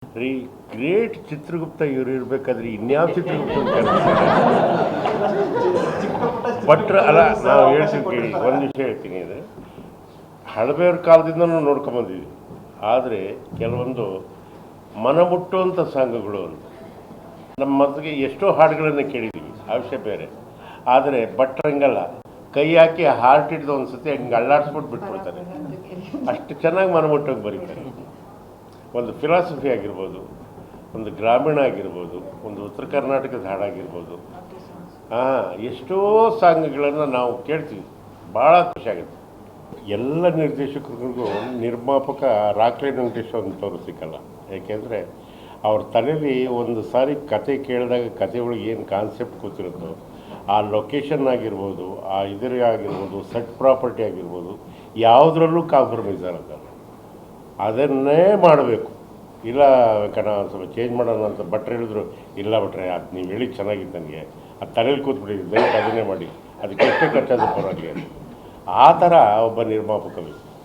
ರೀ ಗ್ರೇಟ್ ಚಿತ್ರಗುಪ್ತ ಇವರು ಇರಬೇಕಾದ್ರೆ ಇನ್ಯಾವ ಚಿತ್ರಗುಪ್ತ ಭಟ್ರ ಅಲ್ಲ, ನಾವು ಹೇಳ್ತೀವಿ ಕೇಳಿ, ಒಂದು ವಿಷಯ ಹೇಳ್ತೀನಿ. ಅಂದರೆ ಹಳಬೆಯವ್ರ ಕಾಲದಿಂದನೂ ನೋಡ್ಕೊಂಬಂದಿದ್ವಿ. ಆದರೆ ಕೆಲವೊಂದು ಮನಮುಟ್ಟುವಂಥ ಸಾಂಗ್ಗಳು ಅಂತ ನಮ್ಮ ಮನಸ್ಸಿಗೆ ಎಷ್ಟೋ ಹಾಡುಗಳನ್ನು ಕೇಳಿದ್ದೀವಿ, ಆ ವಿಷಯ ಬೇರೆ. ಆದರೆ ಭಟ್ರಂಗಲ್ಲ, ಕೈ ಹಾಕಿ ಹಾರ್ಟ್ ಹಿಡಿದು ಒಂದು ಸತಿ ಹಂಗೆ ಅಳ್ಳಾಡಿಸ್ಬಿಟ್ಟು ಬಿಟ್ಬಿಡ್ತಾರೆ. ಅಷ್ಟು ಚೆನ್ನಾಗಿ ಮನಮುಟ್ಟೋಗಿ ಬರೀತಾರೆ. ಒಂದು ಫಿಲಾಸಫಿ ಆಗಿರ್ಬೋದು, ಒಂದು ಗ್ರಾಮೀಣ ಆಗಿರ್ಬೋದು, ಒಂದು ಉತ್ತರ ಕರ್ನಾಟಕದ ಹಾಡಾಗಿರ್ಬೋದು, ಎಷ್ಟೋ ಸಾಂಗ್ಗಳನ್ನು ನಾವು ಕೇಳ್ತೀವಿ, ಭಾಳ ಖುಷಿಯಾಗುತ್ತೆ. ಎಲ್ಲ ನಿರ್ದೇಶಕರಿಗೂ ನಿರ್ಮಾಪಕ ರಾಕ್ಲೈನ್ ವೆಂಕಟೇಶ್ ಅಂತವ್ರು ಸಿಕ್ಕಲ್ಲ. ಏಕೆಂದರೆ ಅವ್ರ ತಲೆಯಲ್ಲಿ ಒಂದು ಸಾರಿ ಕತೆ ಕೇಳಿದಾಗ ಕತೆ ಒಳಗೆ ಏನು ಕಾನ್ಸೆಪ್ಟ್ ಕೂತಿರುತ್ತೋ, ಆ ಲೊಕೇಶನ್ ಆಗಿರ್ಬೋದು, ಆ ಇದರೇ ಆಗಿರ್ಬೋದು, ಸೆಟ್ ಪ್ರಾಪರ್ಟಿ ಆಗಿರ್ಬೋದು, ಯಾವುದರಲ್ಲೂ ಕಾಂಪ್ರಮೈಸ್ ಆಗಲ್ಲ. ಅದನ್ನೇ ಮಾಡಬೇಕು. ಇಲ್ಲ ಕಣ ಸ್ವಲ್ಪ ಚೇಂಜ್ ಮಾಡೋಣ ಅಂತ ಭಟ್ರು ಹೇಳಿದ್ರು, ಇಲ್ಲ ಭಟ್ರೆ ಅದು ನೀವು ಹೇಳಿ ಚೆನ್ನಾಗಿತ್ತು, ನನಗೆ ಅದು ತಲೆಯಲ್ಲಿ ಕೂತ್ಬಿಟ್ಟಿದ್ದು, ದಯವಿಟ್ಟು ಅದನ್ನೇ ಮಾಡಿ, ಅದಕ್ಕೆ ಎಷ್ಟೇ ಖರ್ಚಾದರೂ ಪರವಾಗಿಲ್ಲ. ಆ ಥರ ಒಬ್ಬ ನಿರ್ಮಾಪಕ ಬೇಕು.